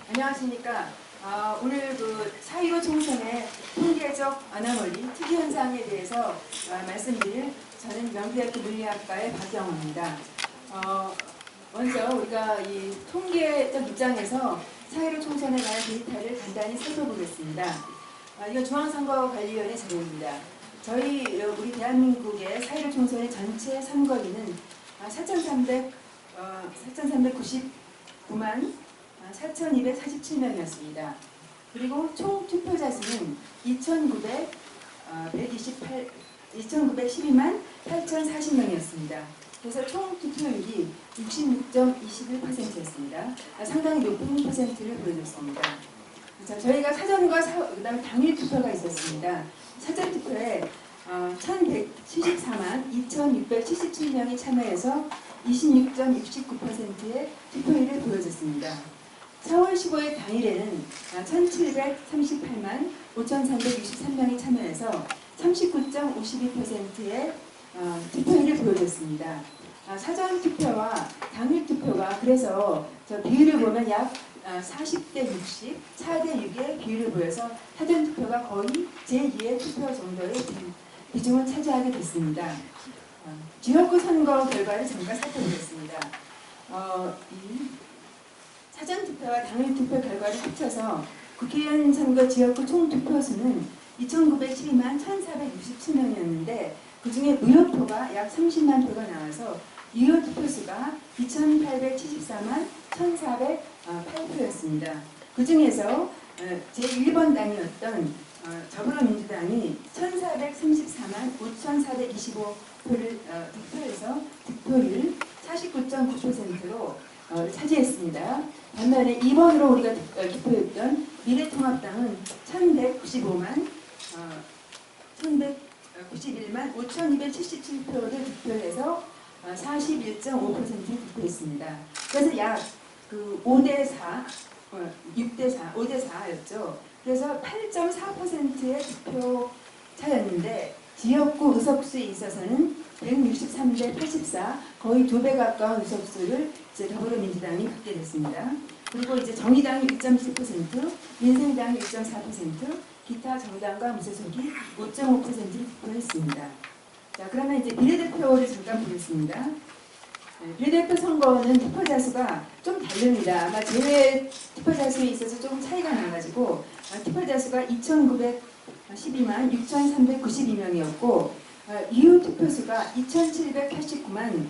안녕하십니까. 오늘 그 4.15 총선의 통계적 아나몰리 특이 현상에 대해서 말씀드릴 저는 명대학교 물리학과의 박영호입니다. 먼저 우리가 이 통계적 입장에서 4.15 총선에 관한 데이터를 간단히 살펴보겠습니다. 이건 중앙선거관리위원회 자료입니다. 우리 대한민국의 4.15 총선의 전체 선거인은 4,399만 4,247명이었습니다. 그리고 총 투표자 수는 2,912만 8,040명이었습니다. 그래서 총 투표율이 66.21%였습니다. 상당히 높은 퍼센트를 보여줬습니다. 자, 저희가 사전과 그다음에 당일 투표가 있었습니다. 사전 투표에 1,174만 2,677명이 참여해서 26.69%의 투표율을 보여줬습니다. 4월 15일 당일에는 1,738만 5,363명이 참여해서 39.52%의 투표율을 보여줬습니다. 사전 투표와 당일 투표가 그래서 저 비율을 보면 약 40대 60, 4대 6의 비율을 보여서 사전 투표가 거의 제2의 투표 정도의 비중을 차지하게 됐습니다. 지역구 선거 결과를 잠깐 살펴보겠습니다. 사전 투표와 당일 투표 결과를 합쳐서 국회의원 선거 지역구 총 투표수는 2,912만 1,467명이었는데 그 중에 무효표가 약 30만 표가 나와서 유효 투표수가 2,874만 1,408표였습니다. 그 중에서 제1번 당이었던 더불어민주당이 1,434만 5,425표를 득표해서 득표율 49.9%로 차지했습니다. 반면에 2번으로 우리가 투표했던 미래통합당은 1,191만 5,277표를 득표해서 41.5%를 득표했습니다. 그래서 약 5대4, 6대4, 5대4였죠. 그래서 8.4%의 득표 차였는데 지역구 의석수에 있어서는 163대 84, 거의 2배 가까운 의석수를 더불어민주당이 갖게 됐습니다. 그리고 이제 정의당이 1.7%, 민생당이 1.4%, 기타 정당과 무소속이 5.5%를 득표했습니다. 자, 그러면 이제 비례대표를 잠깐 보겠습니다. 비례대표 선거는 투표자 수가 좀 다릅니다. 아마 제외 투표자 수에 있어서 조금 차이가 나가지고 투표자 수가 2,912만 6,392명이었고 유효 투표수가 2,789만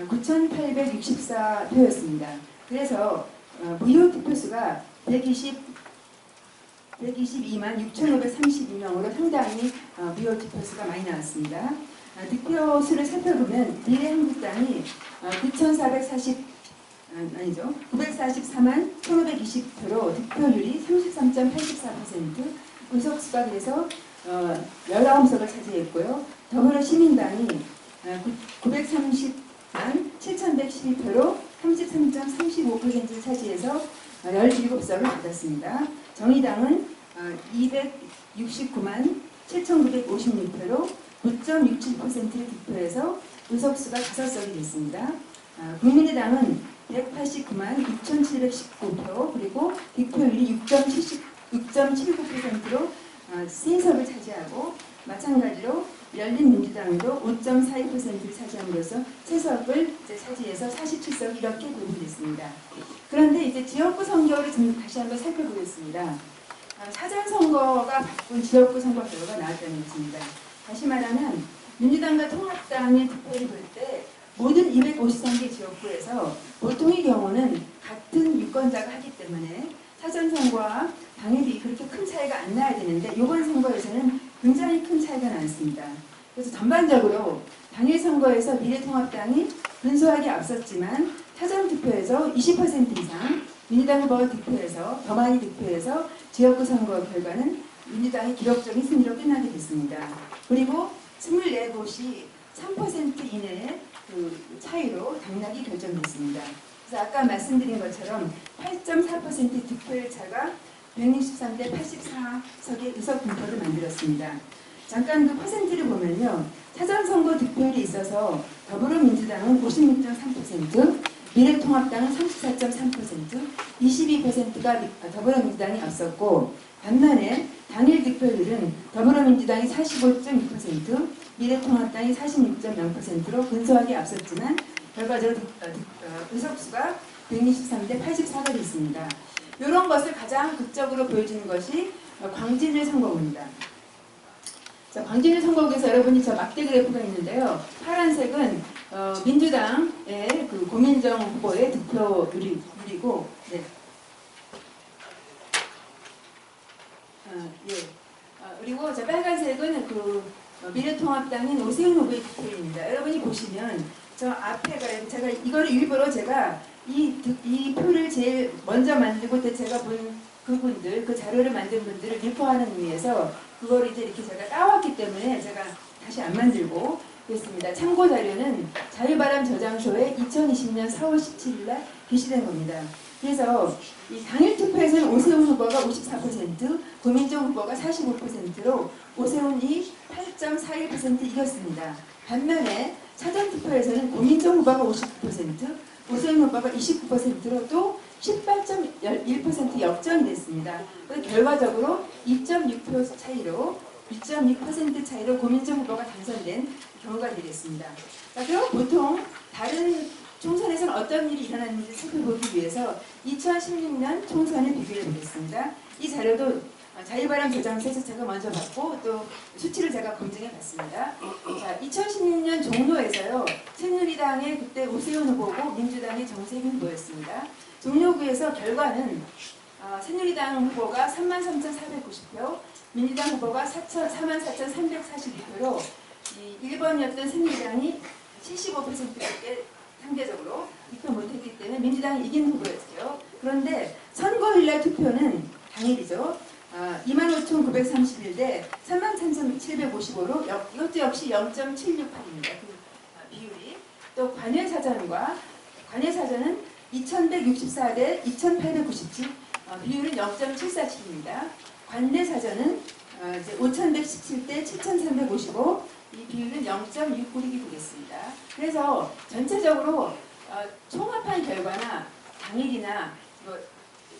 9,864표였습니다. 그래서 무효 투표수가 122만 6,532명으로 상당히 무효 투표수가 많이 나왔습니다. 득표수를 살펴보면 미래한국당이 944만 1,520표로 득표율이 33.84%, 의석수가 그래서 19석을 차지했고요. 더불어시민당이 930만 7,112표로 33.35%를 차지해서 17석을 받았습니다. 정의당은 269만 7,956표로 9.67%를 득표해서 의석수가 5석이 됐습니다. 국민의당은 189만 6,719표 그리고 득표율이 6.79%로 3석을 차지하고 마찬가지로 열린민주당도 5.42%를 차지함으로써 3석을 차지해서 47석 이렇게 구분됐습니다. 그런데 이제 지역구 선거를 좀 다시 한번 살펴보겠습니다. 사전선거가 바꾼 지역구 선거 결과가 나왔다는 것입니다. 다시 말하면 민주당과 통합당의 득표를 볼 때 모든 253개 지역구에서 보통의 경우는 같은 유권자가 하기 때문에 사전선거와 당일이 그렇게 큰 차이가 안 나야 되는데 이번 선거에서는 굉장히 큰 차이가 났습니다. 그래서 전반적으로 당일 선거에서 미래통합당이 근소하게 앞섰지만 사전투표에서 20% 이상 민주당 후보가 득표해서 더 많이 득표해서 지역구 선거 결과는 민주당이 기록적인 승리로 끝나게 됐습니다. 그리고 24곳이 3% 이내의 그 차이로 당락이 결정됐습니다. 그래서 아까 말씀드린 것처럼 8.4% 득표율 차가 163대 84석의 의석 분포를 만들었습니다. 잠깐 그 퍼센트를 보면요. 사전선거 득표율이 있어서 더불어민주당은 56.3%, 미래통합당은 34.3%, 22%가 더불어민주당이 앞섰고 반면에 당일 득표율은 더불어민주당이 45.2%, 미래통합당이 46.0%로 근소하게 앞섰지만 결과적으로 의석수가 123대 84가 됐습니다. 이런 것을 가장 극적으로 보여주는 것이 광진을 선거구입니다. 자, 광진을 선거구에서 여러분이 저 막대 그래프가 있는데요. 파란색은 민주당의 그 고민정 후보의 득표율이고, 네. 예. 그리고 저 빨간색은 그 미래통합당인 오세훈 후보의 득표율입니다. 여러분이 보시면 저 앞에가 제가 이거를 일부러 제가 이 표를 제일 먼저 만들고 때 제가 본 그분들 그 자료를 만든 분들을 리포하는 의미에서 그걸 이제 이렇게 제가 따왔기 때문에 제가 다시 안 만들고 그랬습니다. 참고 자료는 자유바람 저장소에 2020년 4월 17일 날 게시된 겁니다. 그래서 이 당일 투표에서는 오세훈 후보가 54%, 고민정 후보가 45%로 오세훈이 8.41% 이겼습니다. 반면에 사전 투표에서는 고민정 후보가 59%, 오세훈 후보가 29%로 또 18.1% 역전이 됐습니다. 결과적으로 2.6% 차이로 2.6% 차이로 고민정 후보가 당선된 경우가 되겠습니다. 자, 그럼 보통 다른 총선에서는 어떤 일이 일어났는지 살펴보기 위해서 2016년 총선을 비교해 보겠습니다. 이 자료도 자유바람 저장소에서 제가 먼저 받고 또 수치를 제가 검증해 봤습니다. 자, 2016년 종로에서요. 새누리당의 그때 오세훈 후보고 민주당의 정세균 후보였습니다. 종로구에서 결과는 새누리당 후보가 33,490표, 민주당 후보가 44,342표로 1번이었던 새누리당이 75%밖에 상대적으로 득표 못했기 때문에 민주당이 이긴 후보였죠. 그런데 선거일날 투표는 당일이죠. 25,931대 33,755로 이것도 역시 0.768입니다. 그 비율이. 또 관외사전은 2,164대 2,897, 비율은 0.747입니다. 관내사전은 5,117대 7,355, 이 비율은 0.696이 되겠습니다. 그래서 전체적으로 총합한 결과나 당일이나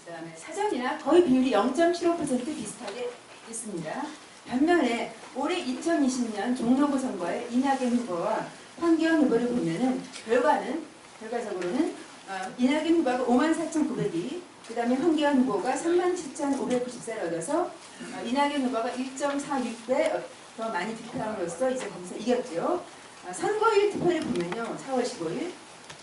그다음에 사전이나 거의 비율이 0.75% 비슷하게 있습니다. 반면에 올해 2020년 종로구 선거에 이낙연 후보와 황교안 후보를 보면은 결과적으로는 이낙연 후보가 54,902, 그 다음에 황교안 후보가 37,594를 얻어서 이낙연 후보가 1.46배 더 많이 득표함으로써 이제 거기서 이겼죠. 선거일 투표를 보면요. 4월 15일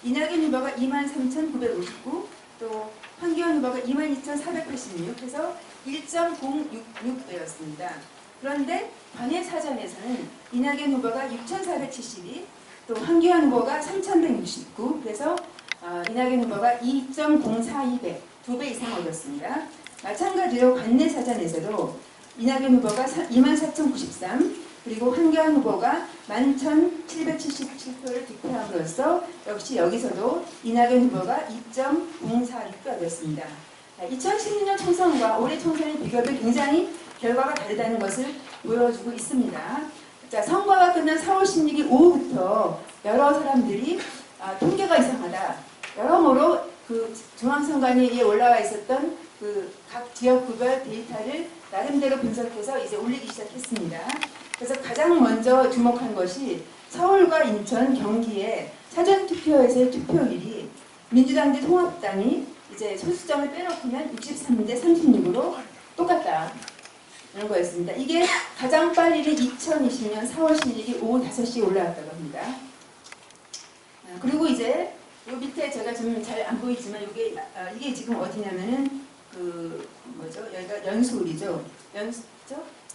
이낙연 후보가 23,959, 또 황교안 후보가 22,486 해서 1.066배였습니다. 그런데 관외사전에서는 이낙연 후보가 6,472, 또 황교안 후보가 3,169, 그래서 이낙연 후보가 2.042배, 2배 이상 얻었습니다. 마찬가지로 관내사전에서도 이낙연 후보가 24,093, 그리고 황교안 후보가 11,777표를 득표함으로써 역시 여기서도 이낙연 후보가 2.046표 얻었습니다. 2016년 총선과 올해 총선의 비교를 굉장히 결과가 다르다는 것을 보여주고 있습니다. 자, 선거가 끝난 4월 16일 오후부터 여러 사람들이 통계가 이상하다, 여러모로 그 중앙선관위에 올라와 있었던 그 각 지역구별 데이터를 나름대로 분석해서 이제 올리기 시작했습니다. 그래서 가장 먼저 주목한 것이 서울과 인천, 경기의 사전투표에서의 투표율이 민주당 대 통합당이 이제 소수점을 빼놓고면 63대 36으로 똑같다. 이런 거였습니다. 이게 가장 빨리는 2020년 4월 16일 오후 5시에 올라왔다고 합니다. 그리고 이제 요 밑에 제가 좀 잘 안 보이지만 이게 지금 어디냐면은 그 뭐죠? 여기가 연수을이죠.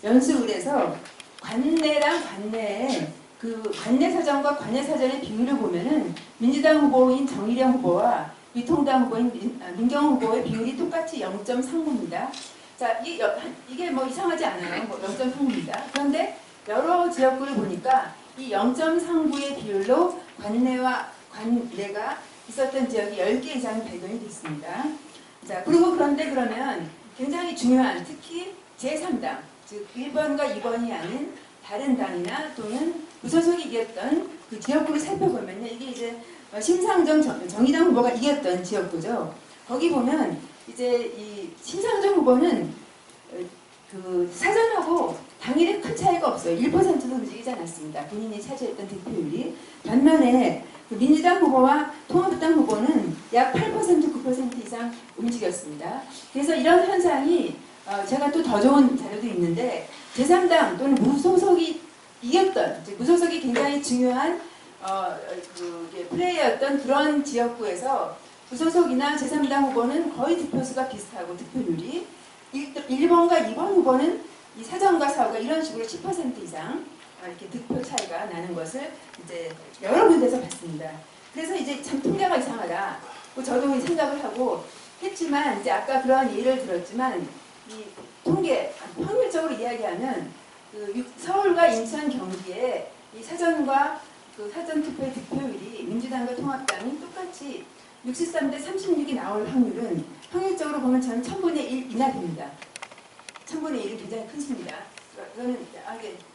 연수을에서 관내랑 관내에 그 관내사전과 관내사전의 비율을 보면은 민주당 후보인 정일영 후보와 위통당 후보인 민경훈 후보의 비율이 똑같이 0.39입니다. 자, 이게 뭐 이상하지 않아요. 뭐 0.39입니다. 그런데 여러 지역구를 보니까 이 0.39의 비율로 관내와 관내가 있었던 지역이 10개 이상 발견이 됐습니다. 자, 그런데 그러면 굉장히 중요한, 특히 제3당, 즉 1번과 2번이 아닌 다른 당이나 또는 무소속이 이겼던 그 지역구를 살펴보면요. 이게 이제 심상정 정의당 후보가 이겼던 지역구죠. 거기 보면 이제 이 심상정 후보는 그 사전하고 당일에 큰 차이가 없어요. 1%도 움직이지 않았습니다. 본인이 차지했던 득표율이. 반면에 그 민주당 후보와 통합당 후보는 약 8%, 9% 이상 움직였습니다. 그래서 이런 현상이 제가 또 더 좋은 자료도 있는데 제3당 또는 무소속이 이겼던, 무소속이 굉장히 중요한 플레이였던 그런 지역구에서 무소속이나 제3당 후보는 거의 득표수가 비슷하고 득표율이 1번과 2번 후보는 이 사전과 사후가 이런 식으로 10% 이상 이렇게 득표 차이가 나는 것을 이제 여러 군데서 봤습니다. 그래서 이제 참 통계가 이상하다. 저도 생각을 하고 했지만 이제 아까 그런 예를 들었지만 이 통계 확률적으로 이야기하면 그 서울과 인천, 경기에 이 사전과 그 사전 투표의 득표율이 민주당과 통합당이 똑같이 63대 36이 나올 확률은 확률적으로 보면 저는 1000분의 1 이나 됩니다. 1000분의 1은 굉장히 큰 수입니다. 그거는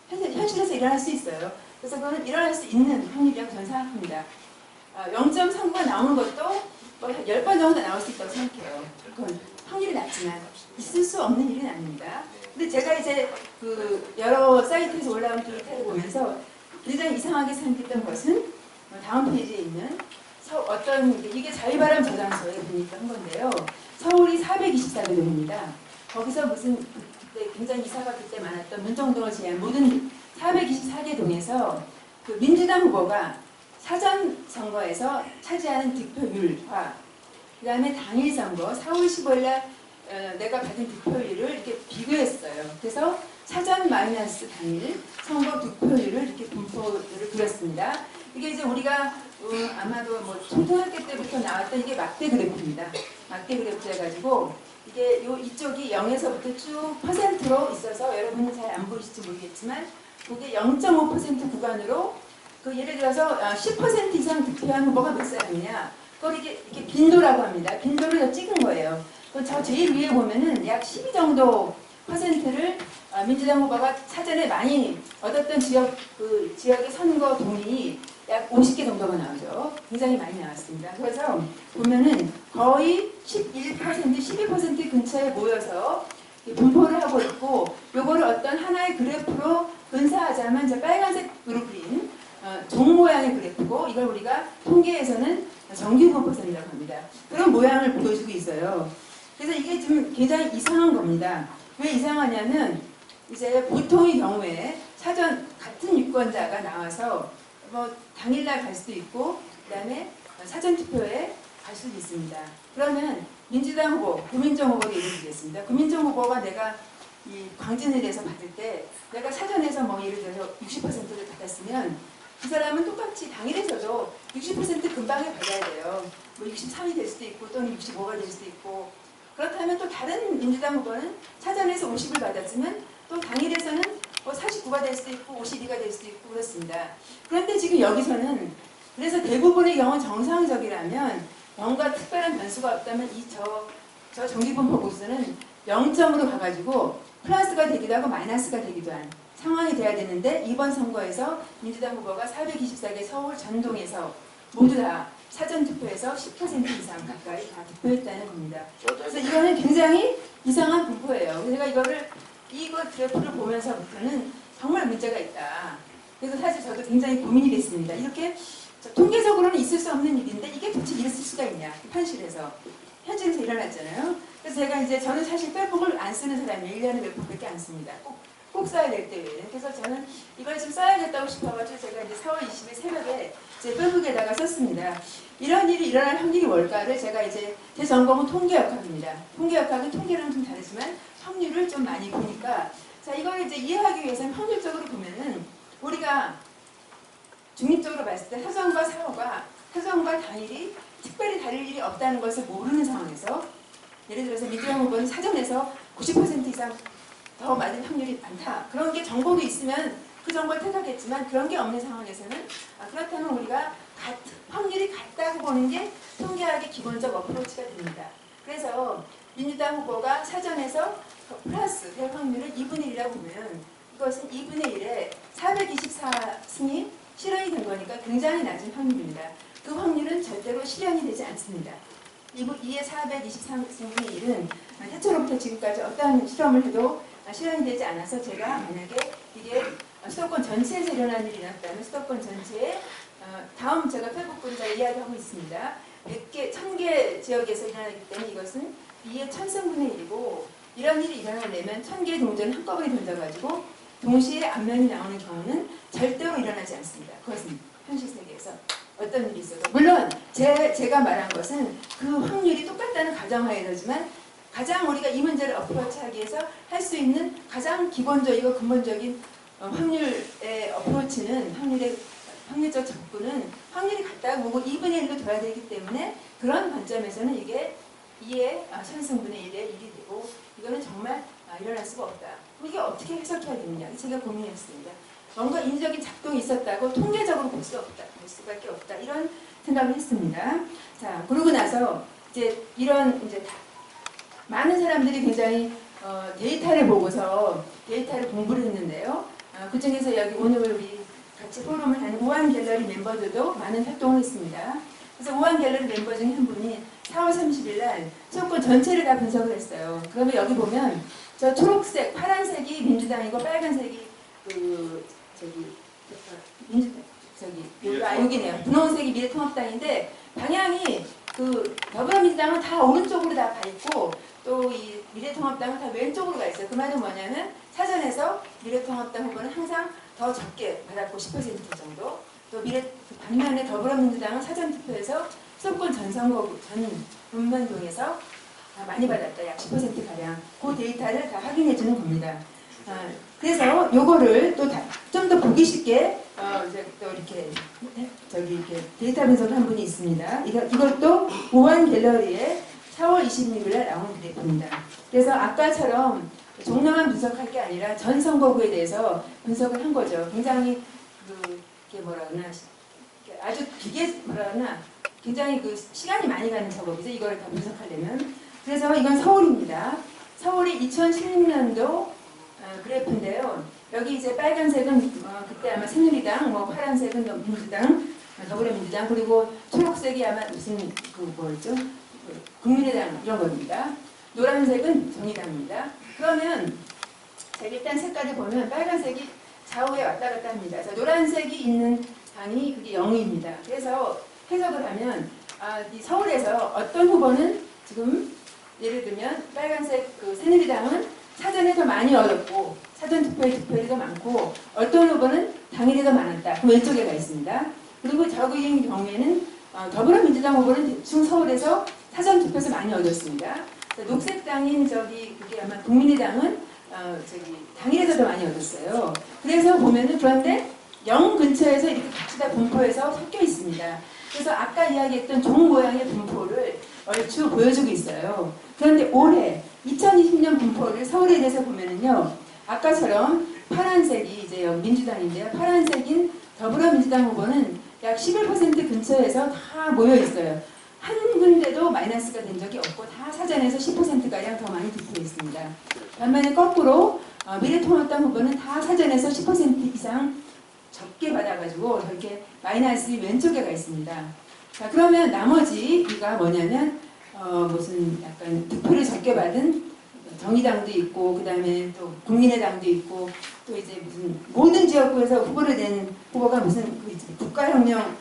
현실에서 일어날 수 있어요. 그래서 그거는 일어날 수 있는 확률이라고 저는 생각합니다. 0.39가 나오는 것도 뭐 10번 정도 나올 수 있다고 생각해요. 그건 확률이 낮지만 있을 수 없는 일은 아닙니다. 근데 제가 이제 그 여러 사이트에서 올라온 데이터를 보면서 굉장히 이상하게 생각했던 것은 다음 페이지에 있는 이게 자유바람 저장소에 보니까 한 건데요. 서울이 424개동입니다. 거기서 무슨 그때 굉장히 이사가 그때 많았던 문정동을 제외한 모든 424개 동에서 그 민주당 후보가 사전 선거에서 차지하는 득표율과 그 다음에 당일 선거 4월 15일 날 내가 받은 득표율을 이렇게 비교했어요. 그래서 사전 마이너스 당일 선거 득표율을 이렇게 분포를 그렸습니다. 이게 이제 우리가 아마도 뭐 초등학교 때부터 나왔던 이게 막대 그래프입니다. 막대 그래프 해가지고 이게 이쪽이 0에서부터 쭉 퍼센트로 있어서 여러분은 잘 안 보이실지 모르겠지만 그게 0.5% 구간으로 그 예를 들어서 10% 이상 득표한 후보가 몇 사람이냐 그걸 이렇게 빈도라고 합니다. 빈도를 찍은 거예요. 저 제일 위에 보면은 약 12 정도 퍼센트를 민주당 후보가 사전에 많이 얻었던 지역의 선거 동이 약 50개 정도가 나오죠. 굉장히 많이 나왔습니다. 그래서 보면은 거의 11%, 12% 근처에 모여서 분포를 하고 있고, 요거를 어떤 하나의 그래프로 분사하자면 이제 빨간색으로 그린 종 모양의 그래프고, 이걸 우리가 통계에서는 정규 분포선이라고 합니다. 그런 모양을 보여주고 있어요. 그래서 이게 좀 굉장히 이상한 겁니다. 왜 이상하냐면 이제 보통의 경우에 사전 같은 유권자가 나와서 뭐 당일날 갈 수도 있고 그다음에 사전 투표에 갈 수도 있습니다. 그러면 민주당 후보, 구민정 후보를 예를 들겠습니다. 구민정 후보가 내가 이 광진에 대해서 받을 때 내가 사전에서 뭐 예를 들어서 60%를 받았으면 그 사람은 똑같이 당일에서도 60% 금방에 받아야 돼요. 뭐 63이 될 수도 있고 또는 65가 될 수도 있고, 그렇다면 또 다른 민주당 후보는 사전에서 50을 받았으면 또 당일에서는 49가 될 수도 있고 52가 될 수도 있고 그렇습니다. 그런데 지금 여기서는 그래서 대부분의 경우 정상적이라면 뭔가 특별한 변수가 없다면 저 정기분포 보수는 0점으로 가가지고 플러스가 되기도 하고 마이너스가 되기도 한 상황이 돼야 되는데, 이번 선거에서 민주당 후보가 424개 서울 전동에서 모두 다 사전투표에서 10% 이상 가까이 다 득표했다는 겁니다. 그래서 이거는 굉장히 이상한 분포예요. 제가 이거 그래프를 보면서부터는 정말 문제가 있다. 그래서 사실 저도 굉장히 고민이 됐습니다. 이렇게 통계적으로는 있을 수 없는 일인데 이게 도대체 있을 수가 있냐, 현실에서 일어났잖아요. 그래서 제가 이제 저는 사실 빼북을 안 쓰는 사람이에요. 1년에 몇 번밖에 안 씁니다. 꼭 써야 될 때에는. 그래서 저는 이걸 좀 써야겠다고 싶어가지고 제가 이제 4월 20일 새벽에 제 빼북에다가 썼습니다. 이런 일이 일어날 확률이 뭘까를 제가 이제 제 전공은 통계역학입니다. 통계역학은 통계랑 좀 다르지만 확률을 좀 많이 보니까, 자, 이걸 이제 이해하기 위해서는 확률적으로 보면은 우리가 중립적으로 봤을 때 사전과 당일이 특별히 다를 일이 없다는 것을 모르는 상황에서, 예를 들어서 민주당 후보는 사전에서 90% 이상 더 맞을 확률이 많다. 그런 게 정보도 있으면 그 정보를 택하겠지만 그런 게 없는 상황에서는 그렇다면 우리가 확률이 같다고 보는 게 통계학의 기본적 어프로치가 됩니다. 그래서 민주당 후보가 사전에서 플러스 될 확률을 2분의 1이라고 보면 이것은 2분의 1에 424승이 실현이 된 거니까 굉장히 낮은 확률입니다. 그 확률은 절대로 실현이 되지 않습니다. 2의 423승분의 1은 태초로부터 지금까지 어떠한 실험을 해도 실현이 되지 않아서 제가 만약에 이게 수도권 전체에서 일어난 일이 일어났다면 수도권 전체에 다음 제가 페북글을 잘 이야기하고 있습니다. 100개, 1000개 지역에서 일어나기 때문에 이것은 2의 1000승분의 1이고 이런 일이 일어나려면 1000개의 동전을 한꺼번에 던져가지고 동시에 앞면이 나오는 경우는 절대로 일어나지 않습니다. 그것은 현실 세계에서 어떤 일이 있어도 물론 제가 말한 것은 그 확률이 똑같다는 가정하에서지만 가장 우리가 이 문제를 어프로치하기 위해서 할 수 있는 가장 기본적이고 근본적인 확률의 어프로치는 확률적 접근은 확률이 같다고 보고 2분의 1로 둬야 되기 때문에 그런 관점에서는 이게 2의 1000승분의 1의 1이 되고 이거는 정말 일어날 수가 없다. 이게 어떻게 해석해야 되느냐 제가 고민했습니다. 뭔가 인위적인 작동이 있었다고 통계적으로 볼 수밖에 없다. 이런 생각을 했습니다. 자, 그러고 나서 이제 이런 이제 많은 사람들이 굉장히 데이터를 보고서 데이터를 공부를 했는데요. 그 중에서 여기 오늘 우리 같이 포럼을 하는 우한 갤러리 멤버들도 많은 활동을 했습니다. 그래서 우한 갤러리 멤버 중에 한 분이 4월 30일 날 수도권 전체를 다 분석을 했어요. 그러면 여기 보면 저 초록색, 파란색이 민주당이고 빨간색이 여기네요. 분홍색이 미래통합당인데 방향이 더불어민주당은 다 오른쪽으로 다 가 있고 또 이 미래통합당은 다 왼쪽으로 가 있어요. 그 말은 뭐냐면 사전에서 미래통합당 후보는 항상 더 적게 받았고 10% 정도. 또 반면에 더불어민주당은 사전투표에서 수도권 전선거 전 분면동에서 많이 받았다. 약 10%가량. 그 데이터를 다 확인해 주는 겁니다. 그래서 요거를 또 좀 더 보기 쉽게 또 이렇게 이렇게 데이터 분석을 한 분이 있습니다. 이것도 우한 갤러리에 4월 26일에 나온 그래프입니다. 그래서 아까처럼 종량만 분석할 게 아니라 전 선거구에 대해서 분석을 한 거죠. 굉장히 이게 뭐라 그러나 아주 굉장히 시간이 많이 가는 작업이죠. 이걸 다 분석하려면. 그래서 이건 서울입니다. 서울이 2016년도 그래프인데요. 여기 이제 빨간색은 그때 아마 새누리당, 파란색은 민주당, 더불어민주당, 그리고 초록색이 아마 무슨 뭐였죠? 국민의당 이런 겁니다. 노란색은 정의당입니다. 그러면 제가 일단 색깔을 보면 빨간색이 좌우에 왔다 갔다 합니다. 자, 노란색이 있는 당이 그게 0입니다. 그래서 해석을 하면 이 서울에서 어떤 후보는 지금 예를 들면 빨간색 새누리당은 사전에 더 많이 얻었고 사전 득표율이 더 많고 어떤 후보는 당일에 더 많았다. 그 왼쪽에 가 있습니다. 그리고 저기인 경우에는 더불어민주당 후보는 대충 서울에서 사전 투표에서 많이 얻었습니다. 녹색당인 그게 아마 국민의당은 당일에서 더 많이 얻었어요. 그래서 보면은 그런데 0 근처에서 이렇게 같이 다 분포해서 섞여 있습니다. 그래서 아까 이야기했던 종 모양의 분포를 얼추 보여주고 있어요. 그런데 올해 2020년 분포를 서울에 대해서 보면은요, 아까처럼 파란색이 이제 민주당인데요. 파란색인 더불어민주당 후보는 약 11% 근처에서 다 모여 있어요. 한 군데도 마이너스가 된 적이 없고 다 사전에서 10%가량 더 많이 득표했습니다. 반면에 거꾸로 미래통합당 후보는 다 사전에서 10% 이상 적게 받아가지고 저렇게 마이너스 왼쪽에 가 있습니다. 자, 그러면 나머지가 뭐냐면 무슨 약간 득표를 적게 받은 정의당도 있고 그 다음에 또 국민의당도 있고 또 이제 무슨 모든 지역구에서 후보를 낸 후보가 무슨 국가혁명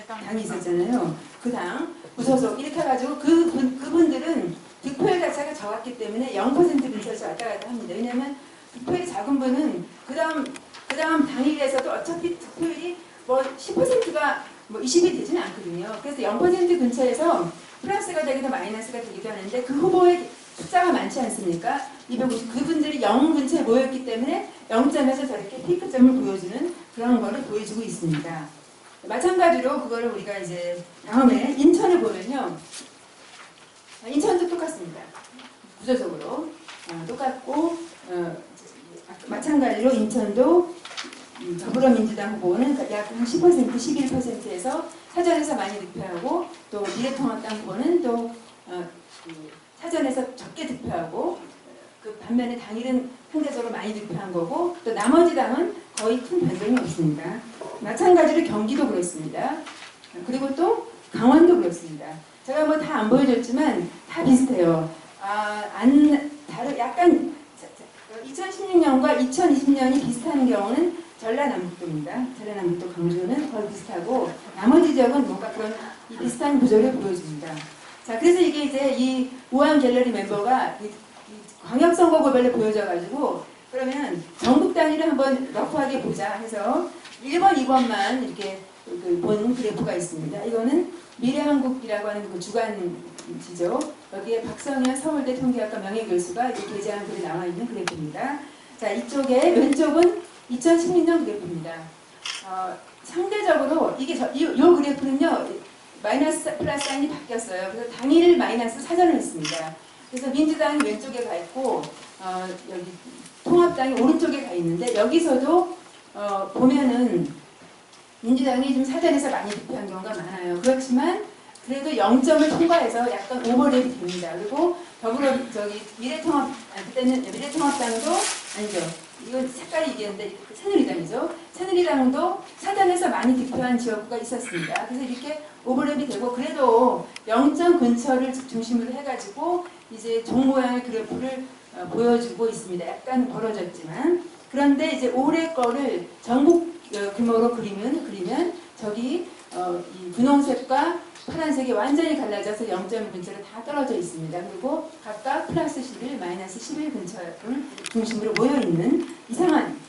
당이 있었잖아요. 그 당 무소속 이렇게 해가지고 그분들은 득표율 자체가 적었기 때문에 0% 근처에서 왔다 갔다 합니다. 왜냐하면 득표율이 작은 분은 그 다음 당일에서도 어차피 득표율이 10%가 20이 되지는 않거든요. 그래서 0% 근처에서 플러스가 되기도 마이너스가 되기도 하는데 그 후보의 숫자가 많지 않습니까? 250 그분들이 0 근처에 모였기 때문에 0점에서 저렇게 피크점을 보여주는 그런 거를 보여주고 있습니다. 마찬가지로 그거를 우리가 이제 다음에 인천을 보면요. 인천도 똑같습니다. 구조적으로 똑같고 마찬가지로 인천도 더불어민주당 후보는 약 10%, 11%에서 사전에서 많이 득표하고 또 미래통합당 후보는 또 사전에서 적게 득표하고 그 반면에 당일은 상대적으로 많이 득표한 거고 또 나머지 당은 거의 큰 변동이 없습니다. 마찬가지로 경기도 그렇습니다. 그리고 또 강원도 그렇습니다. 제가 뭐 다 안 보여줬지만 다 비슷해요. 약간 2016년과 2020년이 비슷한 경우는 전라남북도입니다. 전라남북도 강주는 거의 비슷하고 나머지 지역은 뭔가 그런 이 비슷한 구조를 보여줍니다. 자, 그래서 이게 이제 이 우한 갤러리 member가 이 광역선거구별로 보여져가지고 그러면 전국 단위를 한번 러프하게 보자 해서 1번, 2번만 이렇게 본 그래프가 있습니다. 이거는 미래한국이라고 하는 그 주간지죠. 여기에 박성현 서울대 통계학과 명예교수가 이렇게 게재한 글이 나와 있는 그래프입니다. 자, 이쪽에 왼쪽은 2016년 그래프입니다. 상대적으로 이게 이 그래프는요 마이너스 플러스 사인이 바뀌었어요. 그래서 당일 마이너스 사전을 했습니다. 그래서 민주당이 왼쪽에 가 있고 여기 통합당이 오른쪽에 가 있는데 여기서도 보면은 민주당이 좀 사전에서 많이 득표한 경우가 많아요. 그렇지만 그래도 0점을 통과해서 약간 오버랩이 됩니다. 그리고 그때는 미래통합당도 아니죠. 이건 색깔이 이게인데 새누리당이죠. 새누리당도 사전에서 많이 득표한 지역구가 있었습니다. 그래서 이렇게 오버랩이 되고 그래도 0점 근처를 중심으로 해가지고 이제 종 모양의 그래프를 보여주고 있습니다. 약간 벌어졌지만 그런데 이제 올해 거를 전국 규모로 그리면 저기 이 분홍색과 파란색이 완전히 갈라져서 0점 근처로 다 떨어져 있습니다. 그리고 각각 플러스 11, 마이너스 11 근처를 중심으로 모여있는 이상한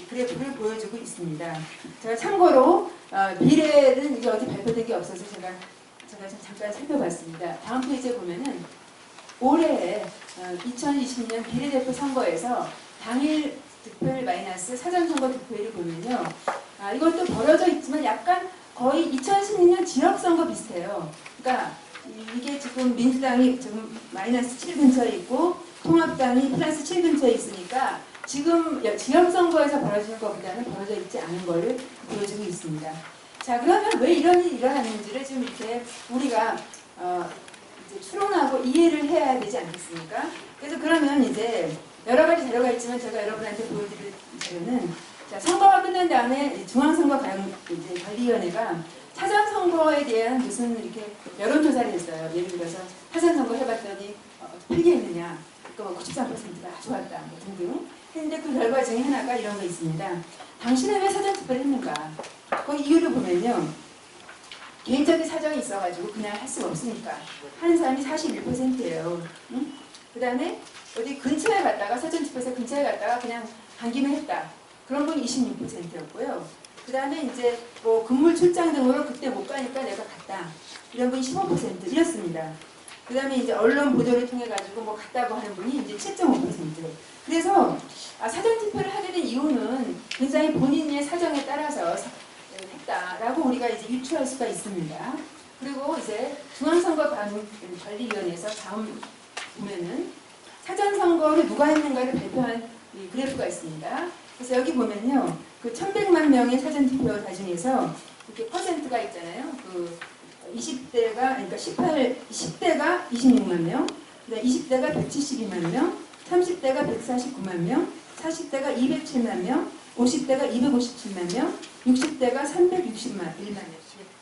그래프를 보여주고 있습니다. 제가 참고로 비례는 이게 어디 발표된 게 없어서 제가 잠깐 살펴봤습니다. 다음 페이지에 보면은 올해 2020년 비례대표 선거에서 당일 득표율 마이너스 사전선거 득표율을 보면요. 이것도 벌어져 있지만 약간 거의 2016년 지역선거 비슷해요. 그러니까 이게 지금 민주당이 지금 마이너스 7 근처에 있고 통합당이 플러스 7 근처에 있으니까 지금 지역선거에서 벌어지는 것보다는 벌어져 있지 않은 것을 보여주고 있습니다. 자, 그러면 왜 이런 일이 일어났는지를 지금 이렇게 우리가 이제 추론하고 이해를 해야 되지 않겠습니까? 그래서 그러면 이제 여러 가지 자료가 있지만 제가 여러분한테 보여드릴 자료는 자, 선거가 끝난 다음에 중앙선거관리위원회가 사전선거에 대한 무슨 이렇게 여론조사를 했어요. 예를 들어서 사전선거 해봤더니 필기했느냐, 뭐 93%가 좋았다, 뭐 등등. 했는데 그 결과 중에 하나가 이런 거 있습니다. 당신은 왜 사전투표를 했는가? 거기 이유를 보면요. 개인적인 사정이 있어가지고 그냥 할 수가 없으니까 하는 사람이 41%예요. 응? 그 다음에 어디 근처에 갔다가 사전투표소 근처에 갔다가 그냥 간 김에 했다. 그런 분이 26%였고요. 그 다음에 이제 뭐 근무 출장 등으로 그때 못 가니까 내가 갔다. 이런 분이 15% 이렇습니다. 그 다음에 이제 언론 보도를 통해 가지고 뭐 갔다고 하는 분이 이제 7.5%. 그래서 사전투표를 하게 된 이유는 굉장히 본인의 사정에 따라서 했다라고 우리가 이제 유추할 수가 있습니다. 그리고 이제 중앙선거관리위원회에서 다음 보면은 사전선거를 누가 했는가를 발표한 이 그래프가 있습니다. 그래서 여기 보면요, 그 1,100만 명의 사전투표 중에서 이렇게 퍼센트가 있잖아요. 그 20대가 그러니까 10대가 26만 명, 20대가 172만 명, 30대가 149만 명, 40대가 207만 명, 50대가 257만 명, 60대가 361만 명.